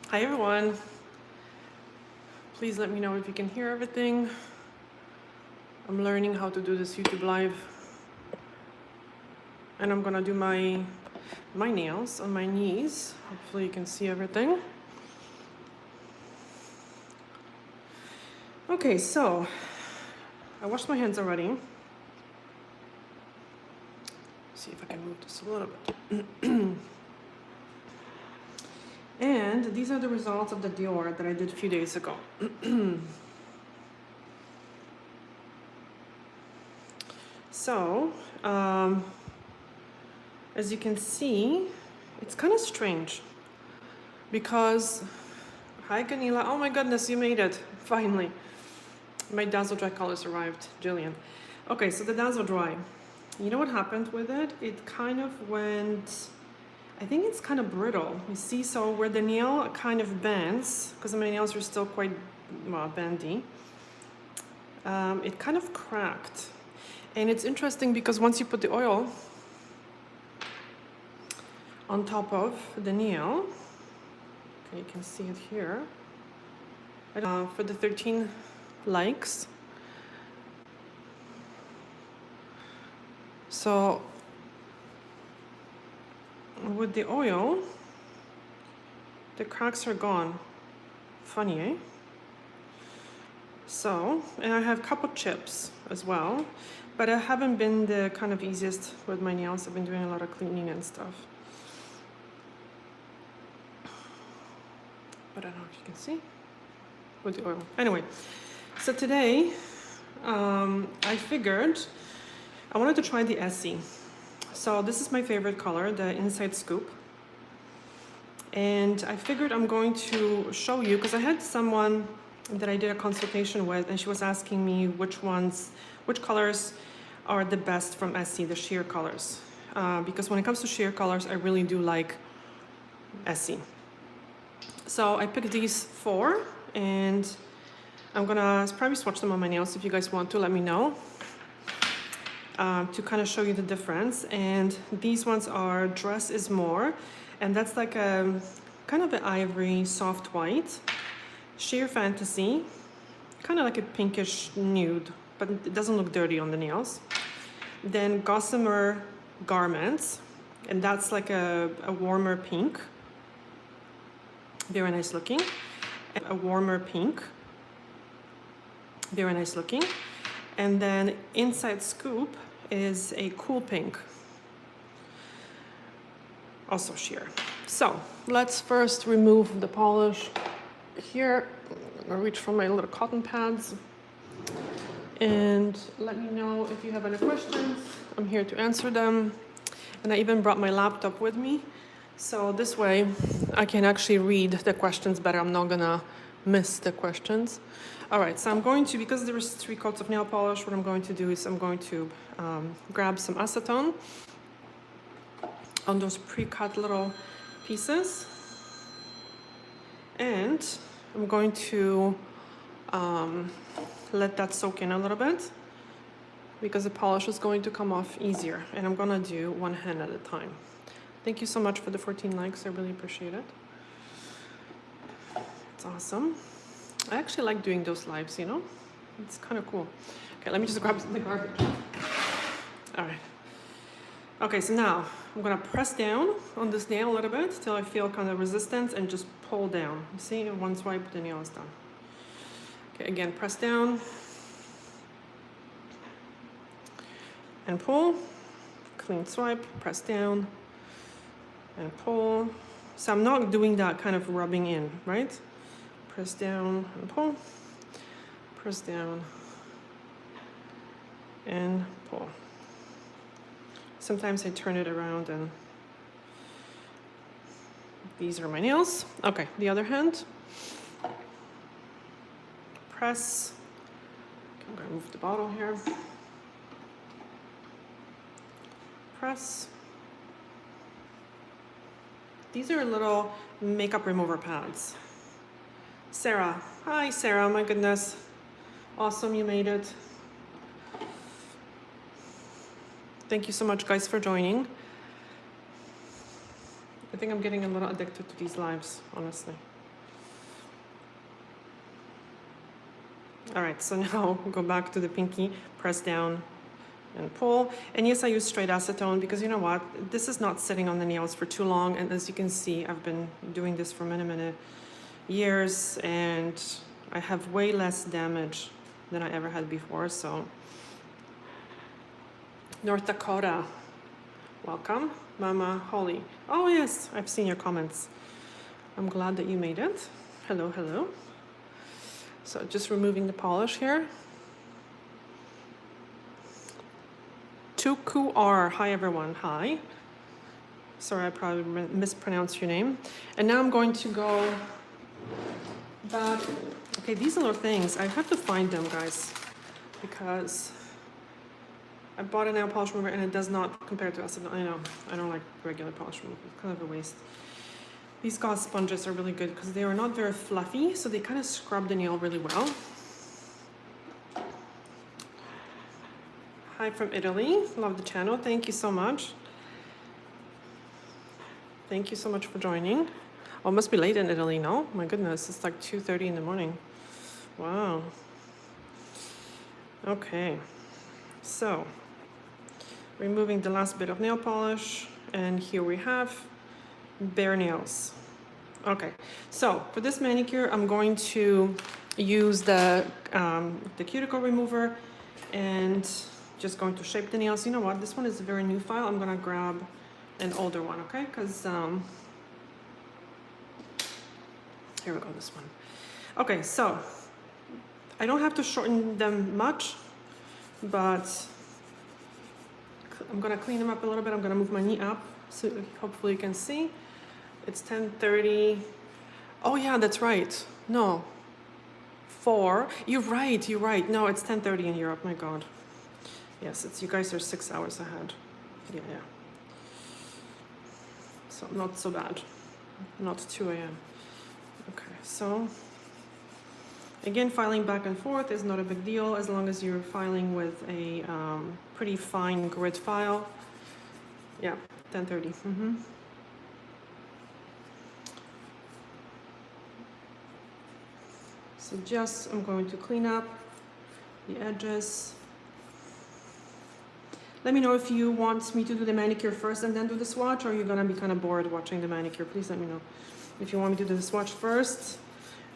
Hi everyone. Please let me know if you can hear everything. I'm learning how to do this YouTube live. And I'm gonna do my nails on my knees. Hopefully you can see everything. Okay, so I washed my hands already. See if I can move this a little bit. And these are the results of the Dior that I did a few days ago. So, as you can see, it's kind of strange because, hi Ganila, oh my goodness, you made it, finally. My Dazzle Dry colors arrived, Jillian. Okay, so the Dazzle Dry, you know what happened with it? It kind of went, I think it's kind of brittle. You see, so where the nail kind of bends, because my nails are still quite bendy, it kind of cracked. And it's interesting because once you put the oil on top of the nail, okay, you can see it here, for the 13 likes. So with the oil, the cracks are gone. Funny, eh? So, and I have a couple chips as well, but I haven't been the kind of easiest with my nails. I've been doing a lot of cleaning and stuff. But I don't know if you can see with the oil. Anyway, so today I figured I wanted to try the Essie. So this is my favorite color, the Inside Scoop. And I figured I'm going to show you, because I had someone that I did a consultation with, and she was asking me which colors are the best from Essie, the sheer colors. Because when it comes to sheer colors, I really do like Essie. So I picked these 4, and I'm gonna probably swatch them on my nails. If you guys want to, let me know. To kind of show you the difference. And these ones are Dress Is More, and that's like a kind of an ivory soft white. Sheer Fantasy, kind of like a pinkish nude, but it doesn't look dirty on the nails. Then Gossamer Garments, and that's like a warmer pink, very nice looking. A warmer pink, very nice looking. And then Inside Scoop is a cool pink, also sheer. So let's first remove the polish here. I'm gonna reach for my little cotton pads, and let me know if you have any questions. I'm here to answer them. And I even brought my laptop with me, so this way I can actually read the questions better. I'm not gonna miss the questions. All right, so I'm going to, because there is 3 coats of nail polish, what I'm going to do is I'm going to grab some acetone on those pre-cut little pieces, and I'm going to let that soak in a little bit, because the polish is going to come off easier, and I'm gonna do one hand at a time. Thank you so much for the 14 likes, I really appreciate it. It's awesome. I actually like doing those lives, you know? It's kind of cool. Okay, let me just grab the garbage. All right. Okay, so now I'm gonna press down on this nail a little bit till I feel kind of resistance, and just pull down. You see, in one swipe, the nail is done. Okay, again, press down and pull. Clean swipe, press down and pull. So I'm not doing that kind of rubbing in, right? Press down and pull, press down and pull. Sometimes I turn it around, and these are my nails. Okay, the other hand. Press. I'm gonna move the bottle here. Press. These are little makeup remover pads. Sarah, hi Sarah, my goodness. Awesome, you made it. Thank you so much, guys, for joining. I think I'm getting a little addicted to these lives, honestly. All right, so now go back to the pinky, press down and pull. And yes, I use straight acetone because you know what? This is not sitting on the nails for too long. And as you can see, I've been doing this for many years and I have way less damage than I ever had before. So North Dakota, welcome. Mama Holly. Oh yes, I've seen your comments. I'm glad that you made it. Hello, hello. So just removing the polish here. COUTURE. Hi everyone, hi. Sorry, I probably mispronounced your name. And now I'm going to go back. Okay, these little things, I have to find them, guys, because I bought a nail polish remover and it does not compare to acetone. I know, I don't like regular polish remover, it's kind of a waste. These gauze sponges are really good because they are not very fluffy, so they kind of scrub the nail really well. Hi from Italy, love the channel, thank you so much. Thank you so much for joining. Oh, it must be late in Italy, no? My goodness, it's like 2:30 in the morning. Wow. Okay, so removing the last bit of nail polish, and here we have bare nails. Okay, so for this manicure, I'm going to use the cuticle remover and just going to shape the nails. You know what? This one is a very new file. I'm gonna grab an older one, okay? Because here we go, this one. Okay, so I don't have to shorten them much, but I'm gonna clean them up a little bit. I'm gonna move my knee up so hopefully you can see. It's 10:30. Oh yeah, that's right. No, 4. You're right. No, it's 10:30 in Europe. My God. Yes, it's you guys are 6 hours ahead. Yeah. So not so bad. Not 2 a.m. Okay, so again, filing back and forth is not a big deal as long as you're filing with a pretty fine grit file. Yeah, 10:30. So just, I'm going to clean up the edges. Let me know if you want me to do the manicure first and then do the swatch, or you're gonna be kind of bored watching the manicure. Please let me know if you want me to do the swatch first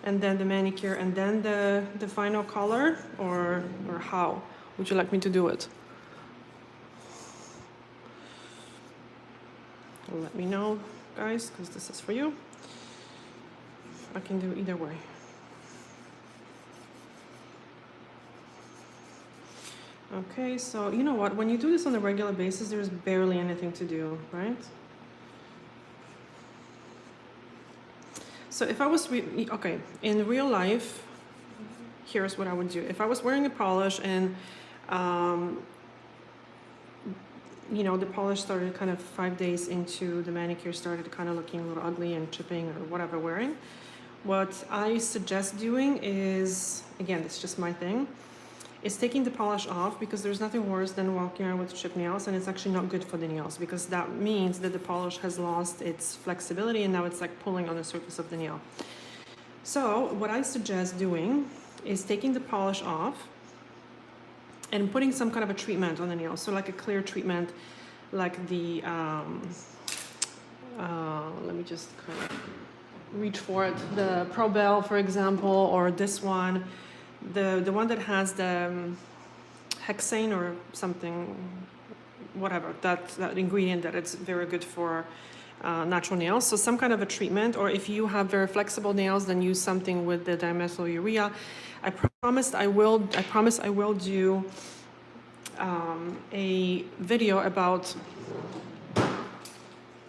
and then the manicure and then the final color, or how would you like me to do it? Let me know, guys, because this is for you. I can do either way. Okay, so you know what? When you do this on a regular basis, there's barely anything to do, right? So if I was, okay, in real life, here's what I would do. If I was wearing a polish and, you know, the polish started kind of 5 days into the manicure, started kind of looking a little ugly and chipping or whatever wearing, what I suggest doing is, again, it's just my thing, is taking the polish off, because there's nothing worse than walking around with chipped nails, and it's actually not good for the nails because that means that the polish has lost its flexibility and now it's like pulling on the surface of the nail. So what I suggest doing is taking the polish off and putting some kind of a treatment on the nail. So like a clear treatment, like the, let me just kind of reach for it, the Pro Bell, for example, or this one. The one that has the hexane or something, whatever, that ingredient that it's very good for natural nails. So some kind of a treatment, or if you have very flexible nails, then use something with the dimethylurea. I promise I will do a video about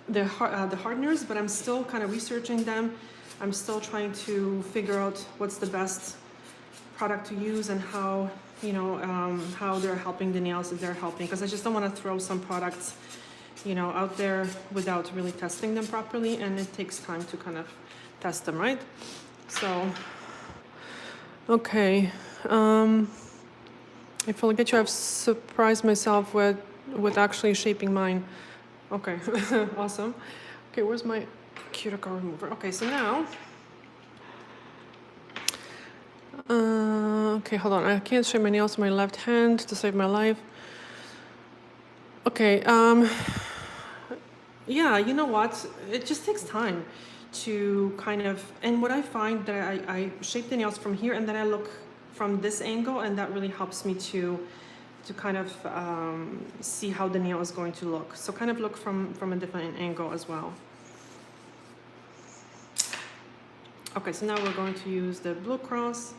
the hardeners, but I'm still kind of researching them. I'm still trying to figure out what's the best product to use and how, you know, how they're helping the nails, if they're helping, because I just don't want to throw some products, you know, out there without really testing them properly, and it takes time to kind of test them, right? So, okay, I feel like I've surprised myself with actually shaping mine. Okay, awesome. Okay, where's my cuticle remover? Okay, so now Okay, hold on. I can't shape my nails with my left hand to save my life. Okay, yeah, you know what? It just takes time to kind of, and what I find that I shape the nails from here and then I look from this angle, and that really helps me to kind of see how the nail is going to look. So kind of look from a different angle as well. Okay, so now we're going to use the blue cross.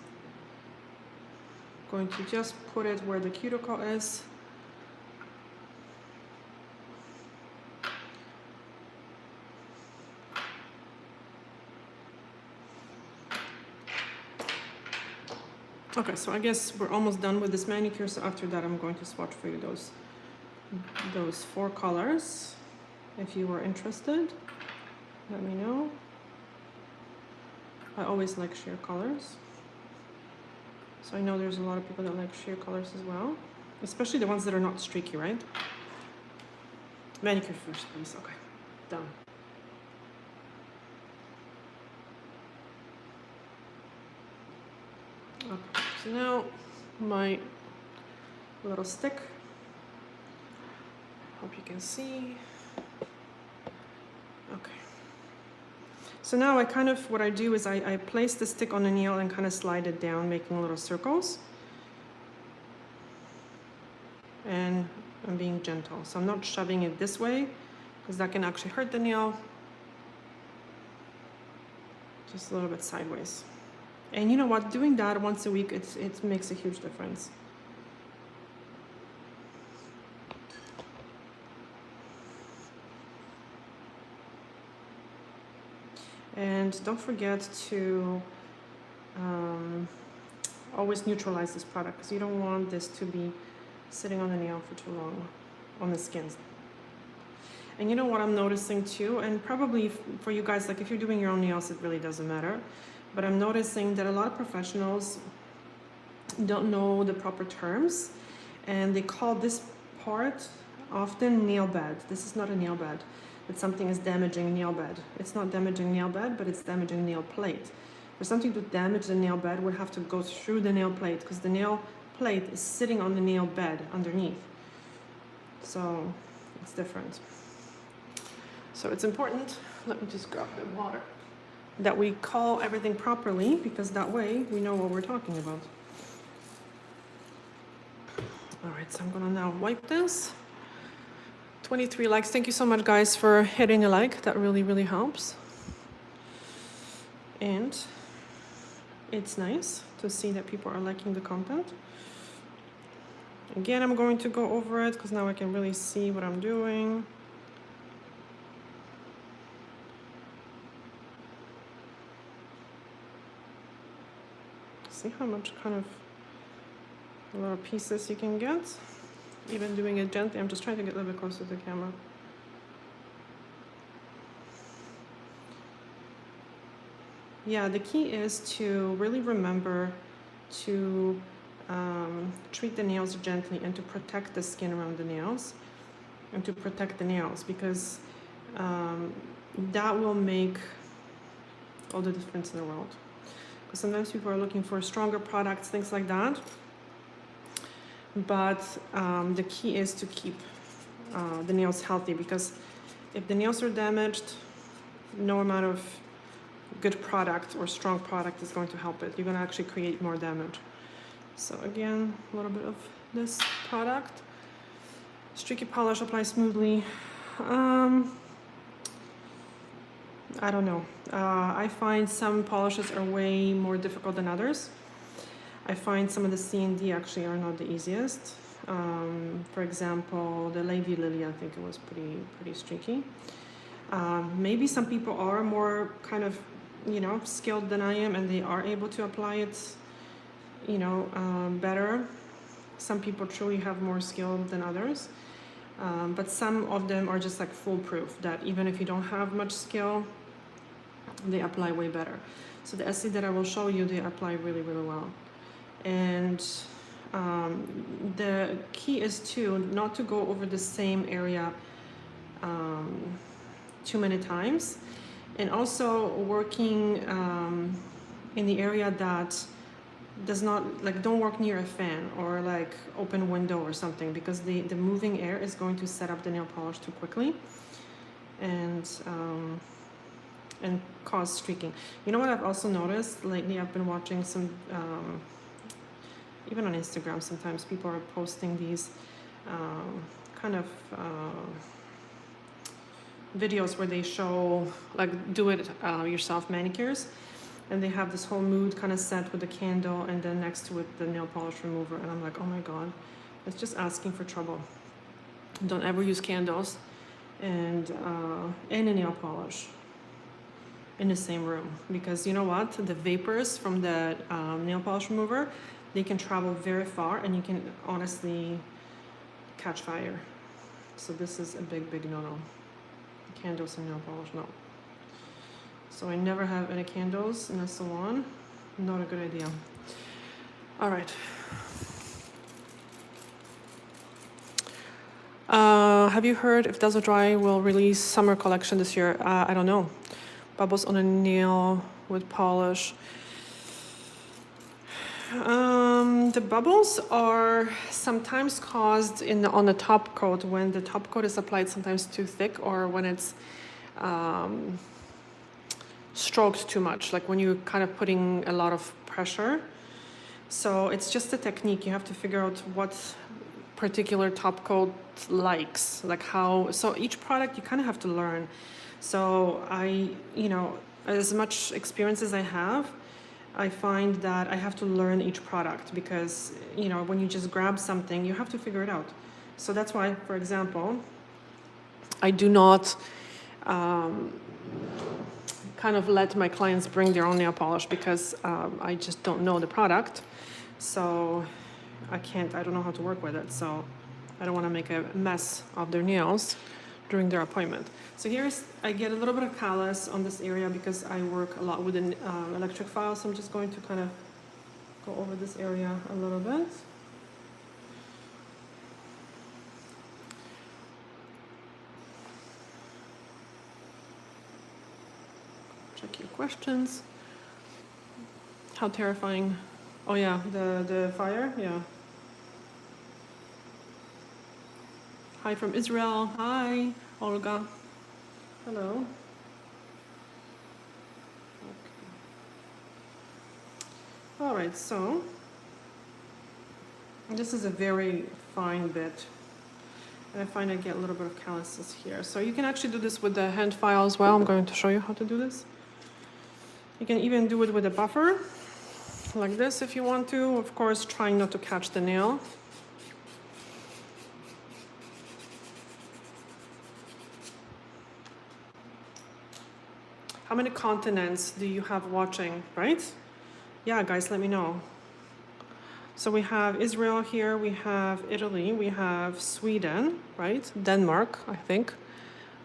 Going to just put it where the cuticle is. Okay, so I guess we're almost done with this manicure. So after that, I'm going to swatch for you those 4 colors. If you were interested, let me know. I always like sheer colors. So I know there's a lot of people that like sheer colors as well, especially the ones that are not streaky, right? Manicure first, please. Okay, done. Okay, so now my little stick. Hope you can see. Okay. So now I kind of, what I do is I place the stick on the nail and kind of slide it down, making little circles. And I'm being gentle. So I'm not shoving it this way, because that can actually hurt the nail. Just a little bit sideways. And you know what, doing that once a week, it makes a huge difference. And don't forget to always neutralize this product, because you don't want this to be sitting on the nail for too long, on the skin. And you know what I'm noticing too, and probably for you guys, like if you're doing your own nails, it really doesn't matter. But I'm noticing that a lot of professionals don't know the proper terms, and they call this part often nail bed. This is not a nail bed. That something is damaging nail bed. It's not damaging nail bed, but it's damaging nail plate. For something to damage the nail bed, would have to go through the nail plate, because the nail plate is sitting on the nail bed underneath. So it's different. So it's important, let me just grab the water, that we call everything properly, because that way we know what we're talking about. All right, so I'm gonna now wipe this. 23 likes. Thank you so much, guys, for hitting a like. That really, really helps. And it's nice to see that people are liking the content. Again, I'm going to go over it because now I can really see what I'm doing. See how much kind of little pieces you can get. Even doing it gently, I'm just trying to get a little bit closer to the camera. Yeah, the key is to really remember to treat the nails gently and to protect the skin around the nails and to protect the nails, because that will make all the difference in the world. Because sometimes people are looking for stronger products, things like that. But the key is to keep the nails healthy, because if the nails are damaged, no amount of good product or strong product is going to help it. You're going to actually create more damage. So again, a little bit of this product. Streaky polish, apply smoothly. I don't know. I find some polishes are way more difficult than others. I find some of the C&D actually are not the easiest. For example, the Lady Lily, I think it was pretty streaky. Maybe some people are more kind of, you know, skilled than I am, and they are able to apply it, you know, better. Some people truly have more skill than others. But some of them are just like foolproof, that even if you don't have much skill, they apply way better. So the Essie that I will show you, they apply really, really well. And the key is to not to go over the same area too many times, and also working in the area that does not, like, don't work near a fan or like open window or something, because the moving air is going to set up the nail polish too quickly and cause streaking. You know what I've also noticed lately? I've been watching some, even on Instagram, sometimes people are posting these kind of videos where they show like do it yourself manicures, and they have this whole mood kind of set with a candle and then next to it the nail polish remover, and I'm like, oh my god, it's just asking for trouble. Don't ever use candles and a nail polish in the same room, because you know what, the vapors from the nail polish remover, they can travel very far and you can honestly catch fire. So this is a big no-no. Candles and nail polish, no. So I never have any candles in a salon. Not a good idea. All right. Have you heard if Dazzle Dry will release summer collection this year? I don't know. Bubbles on a nail with polish. The bubbles are sometimes caused on the top coat when the top coat is applied sometimes too thick, or when it's stroked too much, like when you're kind of putting a lot of pressure. So it's just a technique. You have to figure out what particular top coat likes, like how. So each product you kind of have to learn. So as much experience as I have, I find that I have to learn each product, because when you just grab something, you have to figure it out. So that's why, for example, I do not kind of let my clients bring their own nail polish, because I just don't know the product. So I don't know how to work with it. So I don't want to make a mess of their nails during their appointment. So I get a little bit of callus on this area because I work a lot with an electric file. So I'm just going to kind of go over this area a little bit. Check your questions. How terrifying. Oh yeah, the fire, yeah. Hi from Israel. Hi, Olga. Hello. Okay. All right, so this is a very fine bit, and I find I get a little bit of calluses here. So you can actually do this with the hand file as well. I'm going to show you how to do this. You can even do it with a buffer, like this if you want to. Of course, trying not to catch the nail. How many continents do you have watching, right? Yeah, guys, let me know. So we have Israel here, we have Italy, we have Sweden, right? Denmark, I think.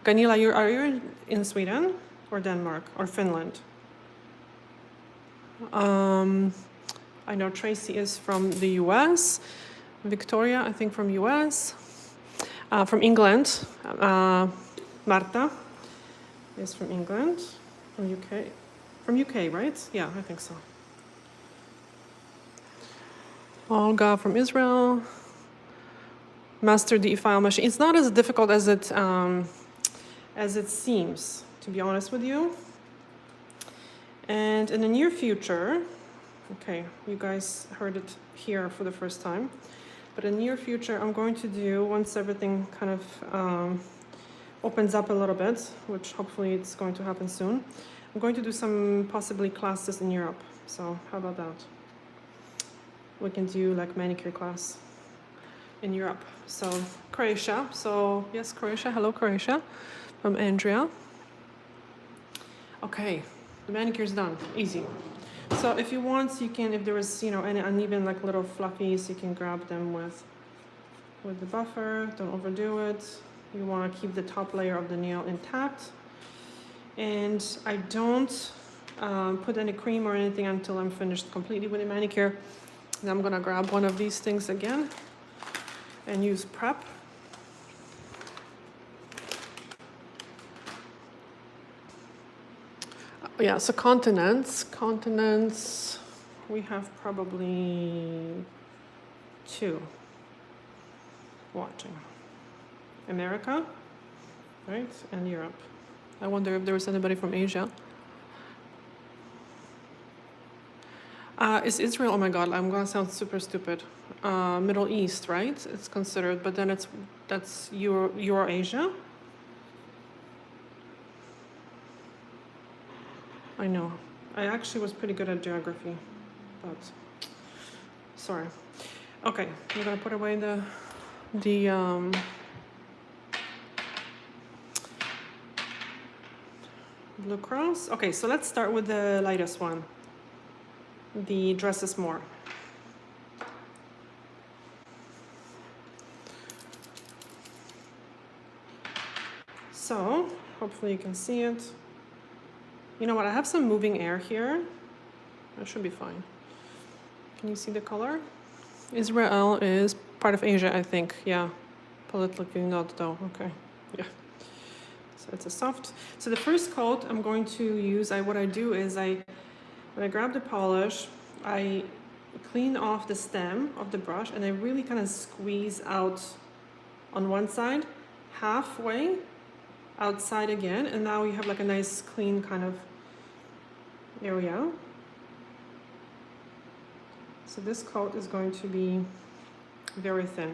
Ganila, are you in Sweden or Denmark or Finland? I know Tracy is from the US. Victoria, I think from US. From England, Marta is from England. From UK. From UK, right? Yeah, I think so. Olga from Israel. Mastered the EFILE machine. It's not as difficult as it seems, to be honest with you. And in the near future, okay, you guys heard it here for the first time, but in the near future, I'm going to do, once everything kind of opens up a little bit, which hopefully it's going to happen soon, I'm going to do some possibly classes in Europe. So how about that? We can do like manicure class in Europe. So Croatia. So yes, Croatia. Hello, Croatia, from Andrea. Okay, the manicure's done. Easy. So if you want, you can, if there is, any uneven like little fluffies, you can grab them with the buffer. Don't overdo it. You want to keep the top layer of the nail intact. And I don't put any cream or anything until I'm finished completely with the manicure. And I'm gonna grab one of these things again and use prep. Yeah, so continents. we have probably 2 watching. America, right, and Europe. I wonder if there was anybody from Asia. Is Israel, oh my God, I'm gonna sound super stupid. Middle East, right? It's considered, but then that's Eurasia. I know. I actually was pretty good at geography, but sorry. Okay, I'm gonna put away the Blue Cross. Okay, so let's start with the lightest one. The Dress Is More. So, hopefully you can see it. You know what, I have some moving air here. That should be fine. Can you see the color? Israel is part of Asia, I think, yeah. Politically not though, okay, yeah. So it's a soft. So the first coat I'm going to use, what I do is when I grab the polish, I clean off the stem of the brush and I really kind of squeeze out on one side, halfway, outside again, and now you have like a nice clean kind of area. So this coat is going to be very thin.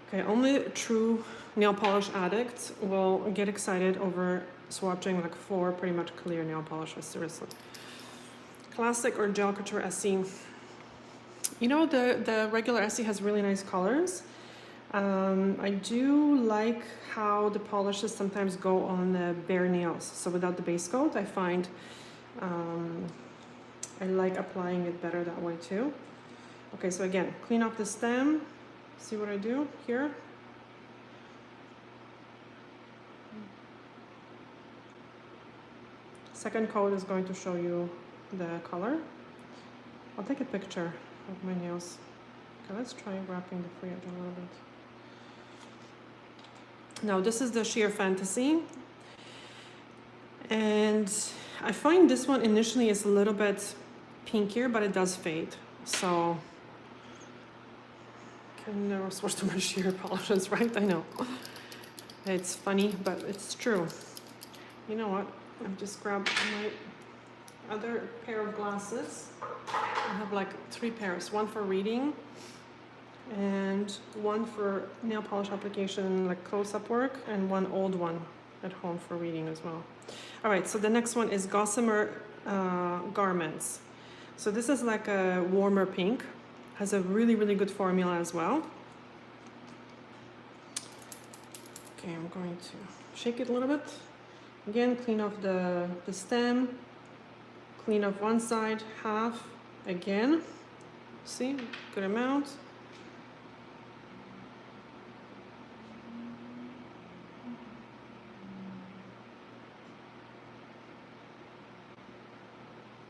Okay, only true nail polish addicts will get excited over swatching like 4 pretty much clear nail polishes, seriously. Classic or gel couture Essie. You know, the regular Essie has really nice colors. I do like how the polishes sometimes go on the bare nails. So without the base coat, I find I like applying it better that way too. Okay, so again, clean off the stem. See what I do here? Second coat is going to show you the color. I'll take a picture of my nails. Okay, let's try wrapping the free edge a little bit. Now this is the Sheer Fantasy. And I find this one initially is a little bit pinkier, but it does fade. So, can never switch to my sheer polishes, right? I know. It's funny, but it's true. You know what? I've just grabbed my other pair of glasses. I have like 3 pairs, one for reading and one for nail polish application, like close-up work, and one old one at home for reading as well. All right, so the next one is Gossamer Garments. So this is like a warmer pink, has a really, really good formula as well. Okay, I'm going to shake it a little bit. Again, clean off the stem, clean off one side, half, again. See, good amount.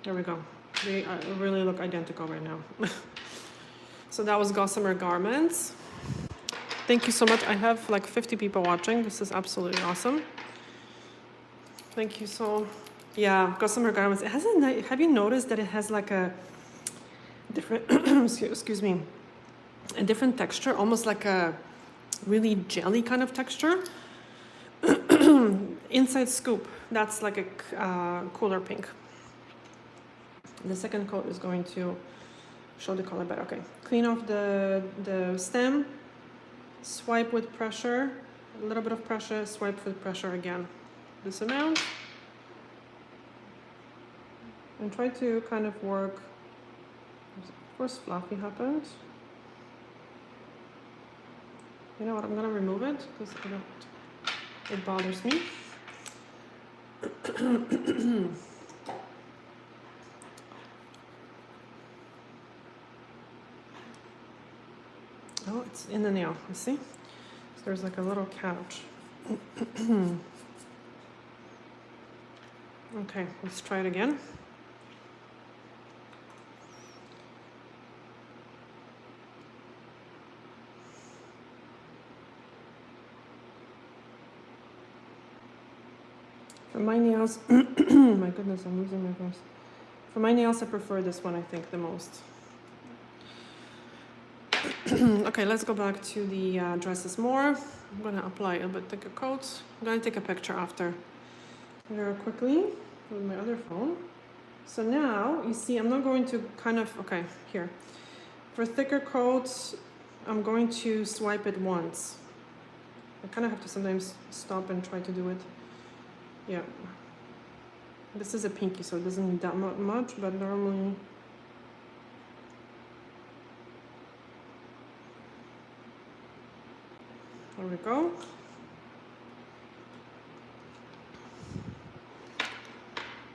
There we go. They really look identical right now. So that was Gossamer Garments. Thank you so much. I have like 50 people watching. This is absolutely awesome. Thank you so. Yeah, Gossamer Garments. It has a. Have you noticed that it has like a different? excuse me. A different texture, almost like a really jelly kind of texture. Inside scoop. That's like a cooler pink. The second coat is going to show the color better. Okay, clean off the stem, swipe with pressure, a little bit of pressure, swipe with pressure again. This amount. And try to kind of work, of course fluffy happens. You know what, I'm gonna remove it because it bothers me. Oh, it's in the nail, you see? So there's like a little couch. Okay, let's try it again. For my nails, my goodness, I'm losing my voice. For my nails, I prefer this one, I think, the most. Okay, let's go back to the dresses more. I'm gonna apply a bit thicker coat. I'm gonna take a picture after very quickly with my other phone. So now, you see, I'm not going to kind of, okay, here. For thicker coats, I'm going to swipe it once. I kind of have to sometimes stop and try to do it. Yeah. This is a pinky, so it doesn't need that much, but normally... There we go.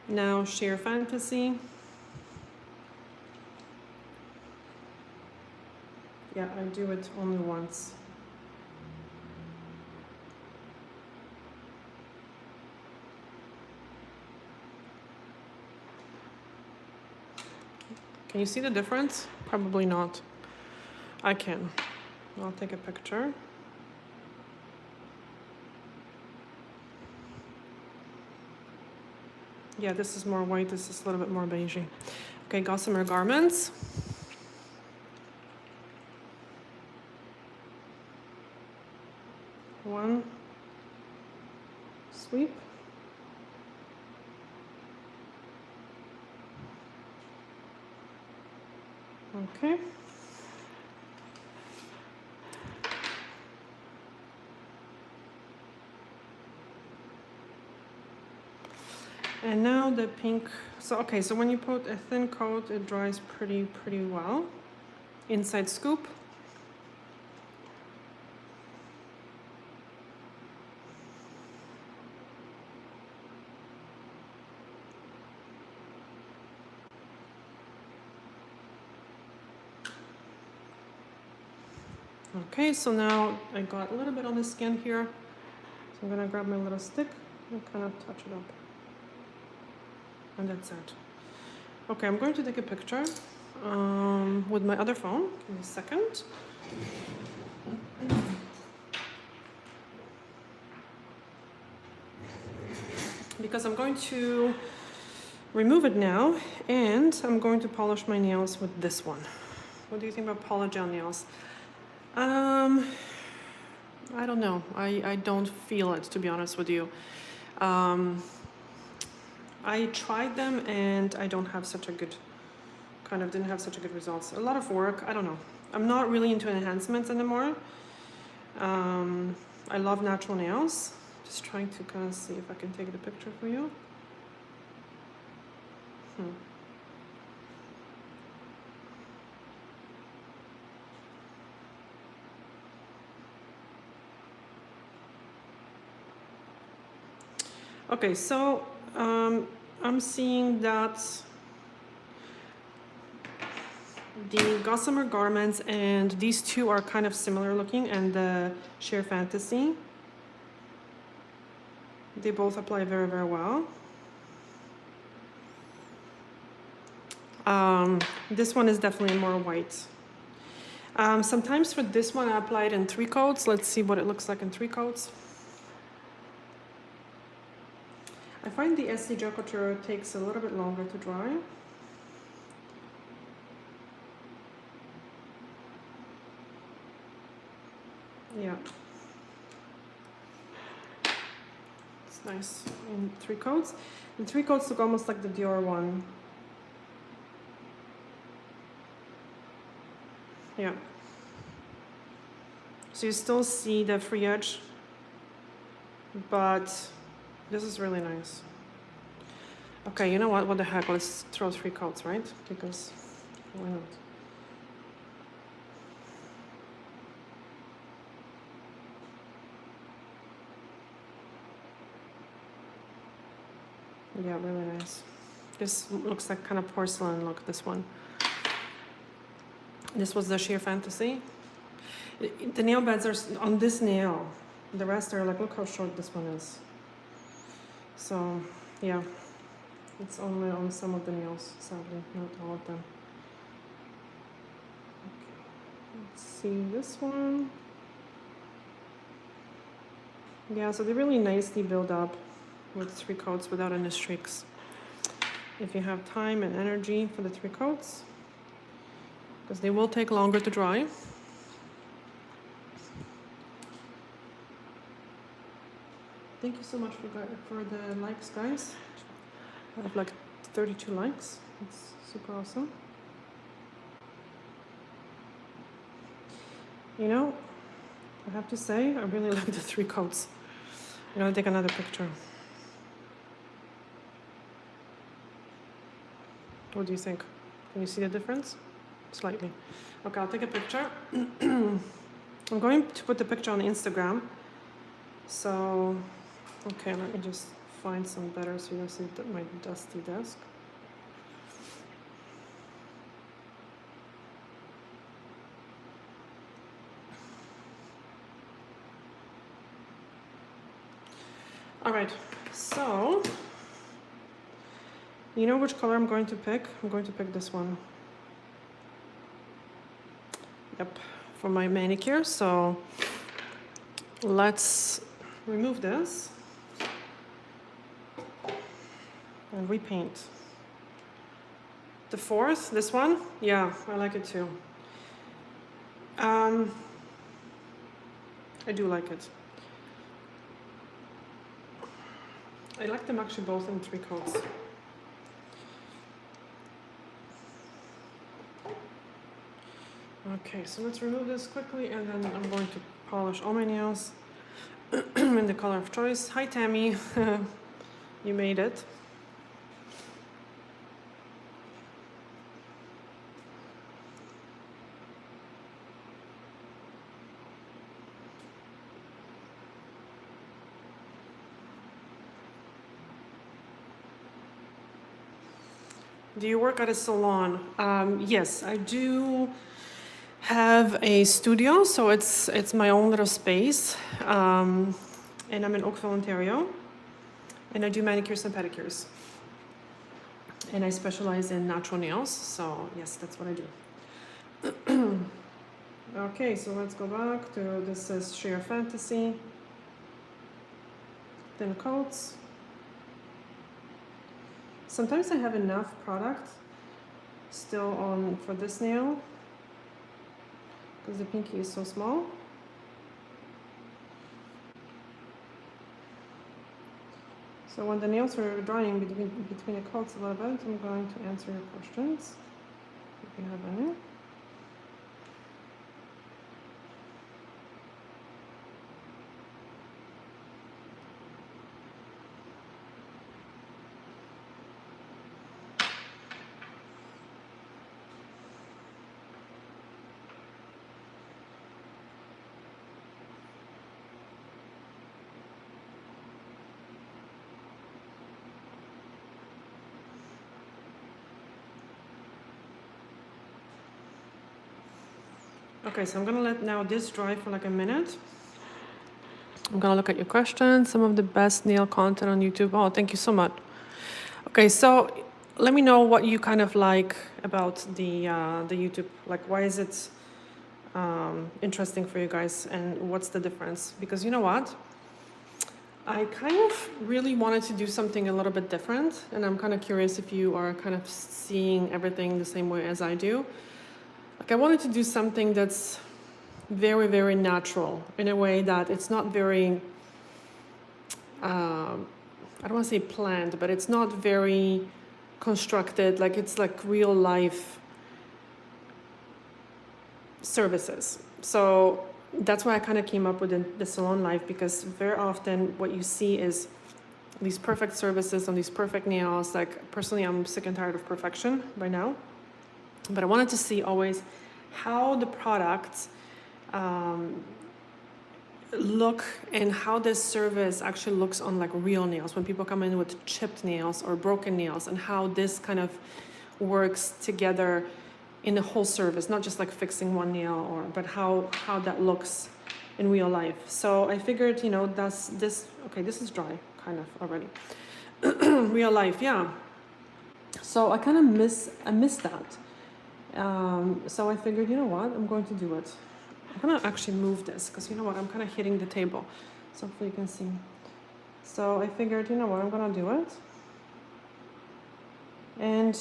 Now Sheer Fantasy. Yeah, I do it only once. Can you see the difference? Probably not. I can. I'll take a picture. Yeah, this is more white, this is a little bit more beigey. Okay, Gossamer Garments. One sweep. Okay. And now the pink. So okay, so when you put a thin coat, it dries pretty well. Inside scoop. Okay, so now I got a little bit on the skin here. So I'm gonna grab my little stick and kind of touch it up. And that's it. Okay, I'm going to take a picture with my other phone. Give me a second. Because I'm going to remove it now and I'm going to polish my nails with this one. What do you think about Polygel nails? I don't know. I don't feel it, to be honest with you. I tried them and I don't have such a good, didn't have such a good results. A lot of work, I don't know. I'm not really into enhancements anymore. I love natural nails. Just trying to kind of see if I can take the picture for you. Okay, so I'm seeing that the Gossamer Garments and these two are kind of similar looking, and the Sheer Fantasy, they both apply very well. This one is definitely more white. Sometimes for this one I apply it in 3 coats. Let's see what it looks like in 3 coats. I find the Essie Gel Couture takes a little bit longer to dry. Yeah. It's nice in 3 coats. The 3 coats look almost like the Dior one. Yeah. So you still see the free edge, but this is really nice. Okay, you know what? What the heck? Let's throw 3 coats, right? Because why not? Yeah, really nice. This looks like kind of porcelain look, this one. This was the Sheer Fantasy. The nail beds are on this nail. The rest are like, look how short this one is. So, yeah. It's only on some of the nails, sadly, not all of them. Okay. Let's see this one. Yeah, so they really nicely build up with 3 coats without any streaks. if you have time and energy for the 3 coats, because they will take longer to dry. Thank you so much for the likes, guys. I have like 32 likes. It's super awesome. You know, I have to say, I really like the 3 coats. I'm gonna take another picture. What do you think? Can you see the difference? Slightly. Okay, I'll take a picture. I'm going to put the picture on Instagram. So, okay, let me just find some better so you don't see my dusty desk. All right, so, you know which color I'm going to pick? I'm going to pick this one. Yep, for my manicure. So let's remove this and repaint. The 4th, this one, yeah, I like it too. I do like it. I like them actually both in 3 coats. Okay, so let's remove this quickly and then I'm going to polish all my nails in the color of choice. Hi Tammy, you made it. Do you work at a salon? Yes, I do have a studio, so it's my own little space, and I'm in Oakville, Ontario, and I do manicures and pedicures, and I specialize in natural nails. So yes, that's what I do. Okay, so let's go back to this is Sheer Fantasy, thin coats. Sometimes I have enough product still on for this nail because the pinky is so small. So when the nails are drying between the coats a little bit, I'm going to answer your questions if you have any. Okay, so I'm gonna let now this dry for like a minute. I'm gonna look at your questions. Some of the best nail content on YouTube. Oh, thank you so much. Okay, so let me know what you kind of like about the YouTube. Like, why is it interesting for you guys, and what's the difference? Because you know what, I kind of really wanted to do something a little bit different, and I'm kind of curious if you are kind of seeing everything the same way as I do. Like, I wanted to do something that's very, very natural in a way that it's not very, I don't want to say planned, but it's not very constructed. Like, it's like real life services. So that's why I kind of came up with the salon life, because very often what you see is these perfect services on these perfect nails. Like, personally, I'm sick and tired of perfection by now. But I wanted to see always how the products look and how this service actually looks on like real nails when people come in with chipped nails or broken nails, and how this kind of works together in the whole service, not just like fixing one nail, but how that looks in real life. So I figured, you know, okay, this is dry kind of already. Real life, yeah. So I kind of miss that. So I figured, you know what, I'm going to do it. I'm gonna actually move this because you know what, I'm kind of hitting the table, so hopefully you can see. So I figured, you know what, I'm gonna do it. And,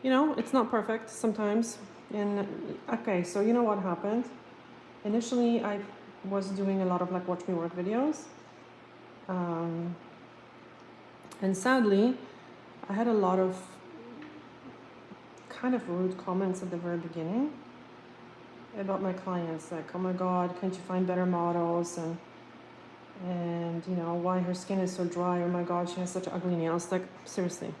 you know, it's not perfect sometimes. And, okay, so you know what happened? Initially, I was doing a lot of like watch me work videos. And sadly, I had a lot of kind of rude comments at the very beginning about my clients, like, oh my god, can't you find better models, and you know, why her skin is so dry, oh my god, she has such ugly nails. Like, seriously,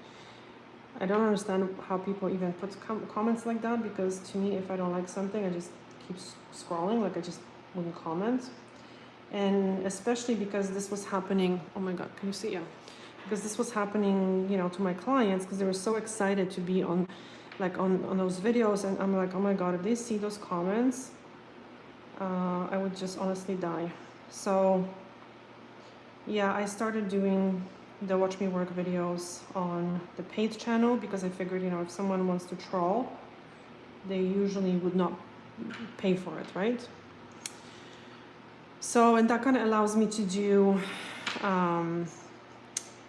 I don't understand how people even put comments like that, because to me, if I don't like something, I just keep scrolling, like I just wouldn't comment. And especially because this was happening, oh my god, can you see? Yeah, because this was happening, you know, to my clients, because they were so excited to be on like on those videos, and I'm like, oh my god, if they see those comments, I would just honestly die. So yeah, I started doing the watch me work videos on the paid channel, because I figured, you know, if someone wants to troll, they usually would not pay for it, right? So, and that kind of allows me to do,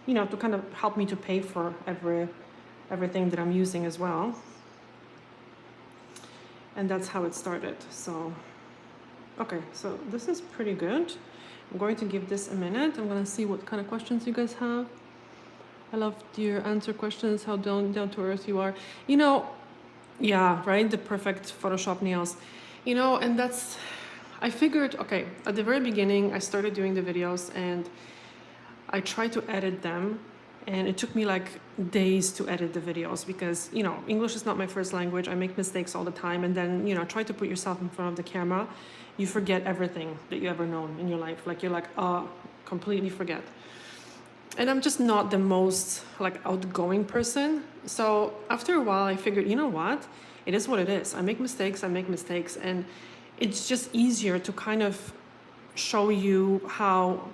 you know, to kind of help me to pay for everything that I'm using as well. And that's how it started. So, okay, so this is pretty good. I'm going to give this a minute. I'm going to see what kind of questions you guys have. I love your answer questions, how down to earth you are. You know, yeah, right, the perfect Photoshop nails. You know, and that's, I figured, okay, at the very beginning, I started doing the videos and I tried to edit them, and it took me like days to edit the videos, because, you know, English is not my first language. I make mistakes all the time, and then, you know, try to put yourself in front of the camera, you forget everything that you ever known in your life. Like, you're like, completely forget. And I'm just not the most like outgoing person. So after a while, I figured, you know what? It is what it is. I make mistakes, and it's just easier to kind of show you how,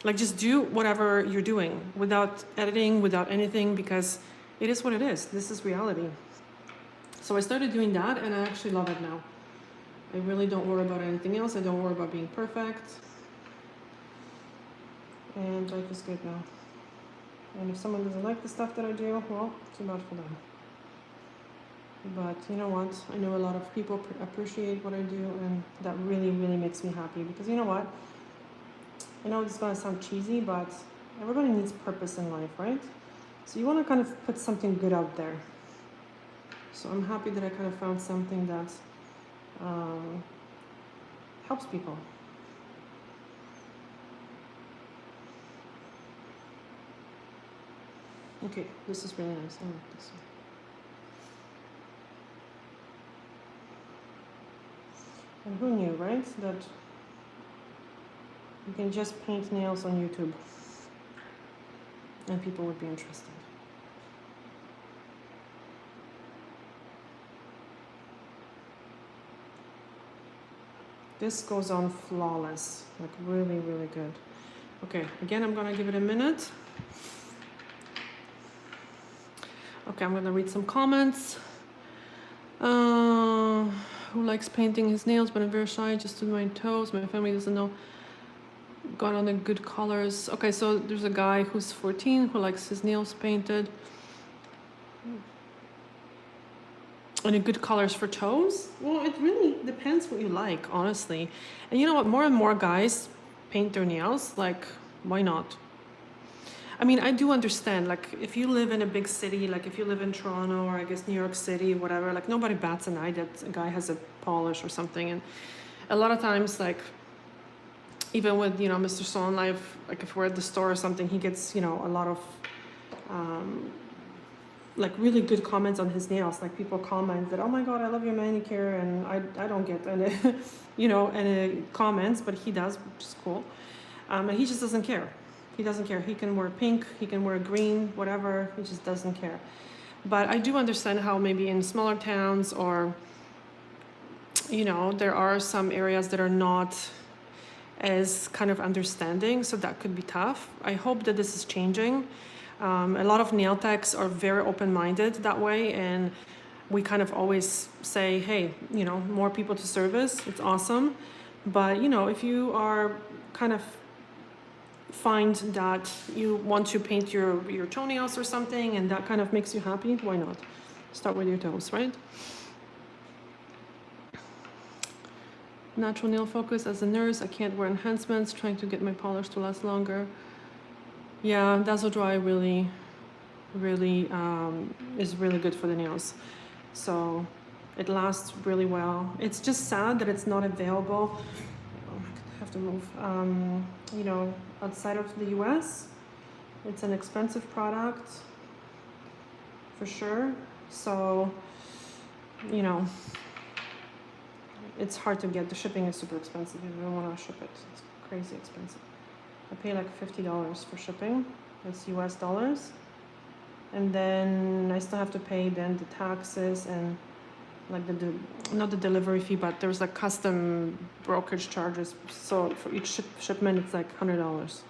like, just do whatever you're doing without editing, without anything, because it is what it is. This is reality. So I started doing that, and I actually love it now. I really don't worry about anything else. I don't worry about being perfect. And life is good now. And if someone doesn't like the stuff that I do, well, too bad for them. But you know what? I know a lot of people appreciate what I do, and that really, really makes me happy, because you know what? I know it's gonna sound cheesy, but everybody needs purpose in life, right? So you want to kind of put something good out there. So I'm happy that I kind of found something that helps people. Okay, this is really nice. I like this one. And who knew, right? That you can just paint nails on YouTube and people would be interested. This goes on flawless, like really, really good. Okay, again, I'm gonna give it a minute. Okay, I'm gonna read some comments. Who likes painting his nails, but I'm very shy, just to my toes. My family doesn't know. Got on the good colors. Okay, so there's a guy who's 14 who likes his nails painted. And the good colors for toes? Well, it really depends what you like, honestly. And you know what? More and more guys paint their nails. Like, why not? I mean, I do understand, like, if you live in a big city, like if you live in Toronto or I guess New York City, whatever, like nobody bats an eye that a guy has a polish or something. And a lot of times, like, even with, you know, Mr. Son Life, like if we're at the store or something, he gets, you know, a lot of, like really good comments on his nails. Like people comment that, oh my God, I love your manicure. And I don't get any, you know, any comments, but he does, which is cool. And he just doesn't care. He doesn't care. He can wear pink, he can wear green, whatever. He just doesn't care. But I do understand how maybe in smaller towns or, you know, there are some areas that are not as kind of understanding. So that could be tough. I hope that this is changing. A lot of nail techs are very open-minded that way. And we kind of always say, hey, you know, more people to service. It's awesome. But, you know, if you are kind of find that you want to paint your toenails or something and that kind of makes you happy, why not? Start with your toes, right? Natural nail focus. As a nurse, I can't wear enhancements, trying to get my polish to last longer. Yeah, Dazzle Dry really is really good for the nails. So it lasts really well. It's just sad that it's not available. Oh, I have to move. You know, outside of the US, it's an expensive product for sure. So, you know, it's hard to get. The shipping is super expensive. You don't want to ship it. It's crazy expensive. I pay like $50 for shipping. That's US dollars. And then I still have to pay then the taxes and like not the delivery fee, but there's like custom brokerage charges. So for each shipment, it's like $100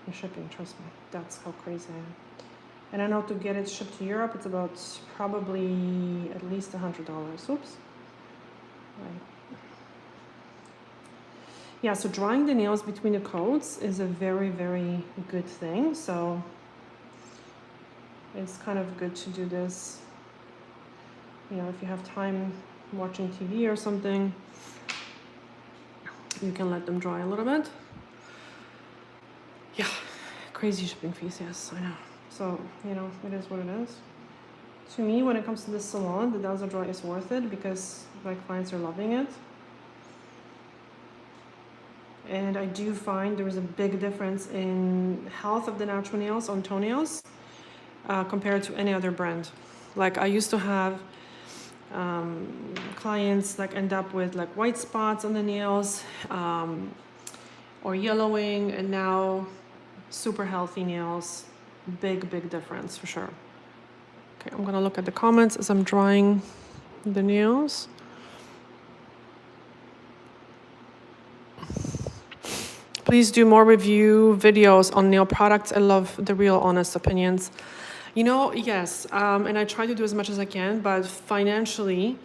in shipping. Trust me, that's how crazy I am. And I know to get it shipped to Europe, it's about probably at least $100. Oops. Right. Yeah, so drying the nails between the coats is a very, very good thing. So it's kind of good to do this, you know, if you have time watching TV or something, you can let them dry a little bit. Yeah, crazy shipping fees, yes, I know. So, you know, it is what it is. To me, when it comes to this salon, the Dazzle Dry is worth it because my clients are loving it. And I do find there is a big difference in health of the natural nails on toenails compared to any other brand. Like I used to have clients like end up with like white spots on the nails or yellowing, and now super healthy nails. Big difference for sure. Okay, I'm gonna look at the comments as I'm drying the nails. Please do more review videos on nail products. I love the real honest opinions. You know, yes, and I try to do as much as I can, but financially,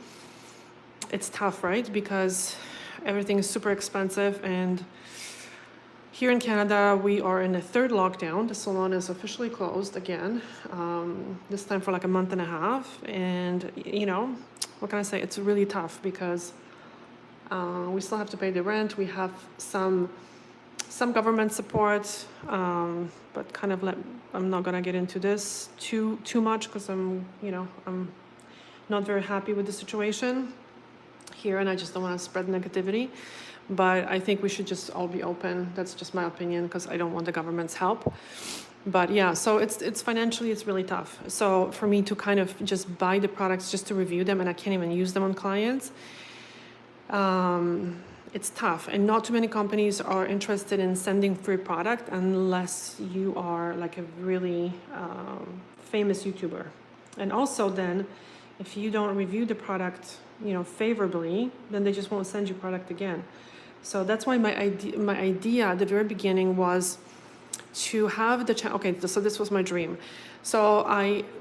it's tough, right? Because everything is super expensive, and here in Canada, we are in the third lockdown. The salon is officially closed again, this time for like a month and a half. And, you know, what can I say? It's really tough because we still have to pay the rent. We have some government support, but kind of I'm not gonna get into this too much because I'm not very happy with the situation here, and I just don't want to spread negativity. But I think we should just all be open. That's just my opinion because I don't want the government's help. But yeah, so it's financially, it's really tough. So for me to kind of just buy the products just to review them, and I can't even use them on clients, it's tough. And not too many companies are interested in sending free product unless you are like a really famous YouTuber. And also then, if you don't review the product, you know, favorably, then they just won't send you product again. So that's why my idea at the very beginning was to have the channel. Okay, so this was my dream. So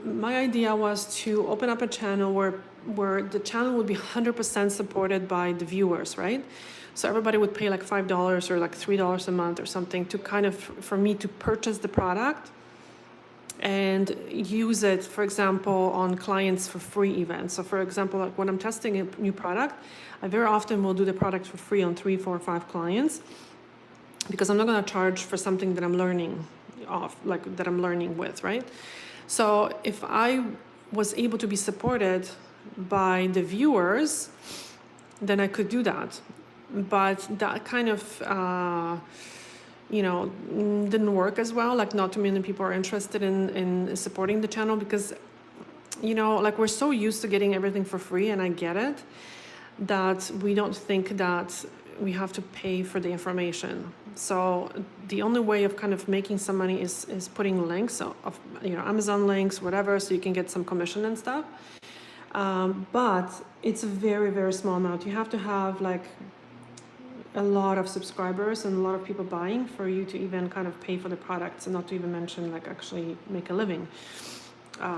my idea was to open up a channel where the channel would be 100% supported by the viewers, right? So everybody would pay like $5 or like $3 a month or something to kind of, for me to purchase the product and use it, for example, on clients for free events. So for example, like when I'm testing a new product, I very often will do the product for free on 3, 4, 5 clients because I'm not gonna charge for something that I'm learning that I'm learning with, right? So if I was able to be supported by the viewers, then I could do that. But that kind of, didn't work as well. Like not too many people are interested in supporting the channel because, you know, like we're so used to getting everything for free, and I get it, that we don't think that we have to pay for the information. So the only way of kind of making some money is putting links of Amazon links, whatever, so you can get some commission and stuff. But it's a very, very small amount. You have to have like a lot of subscribers and a lot of people buying for you to even kind of pay for the products, and not to even mention like actually make a living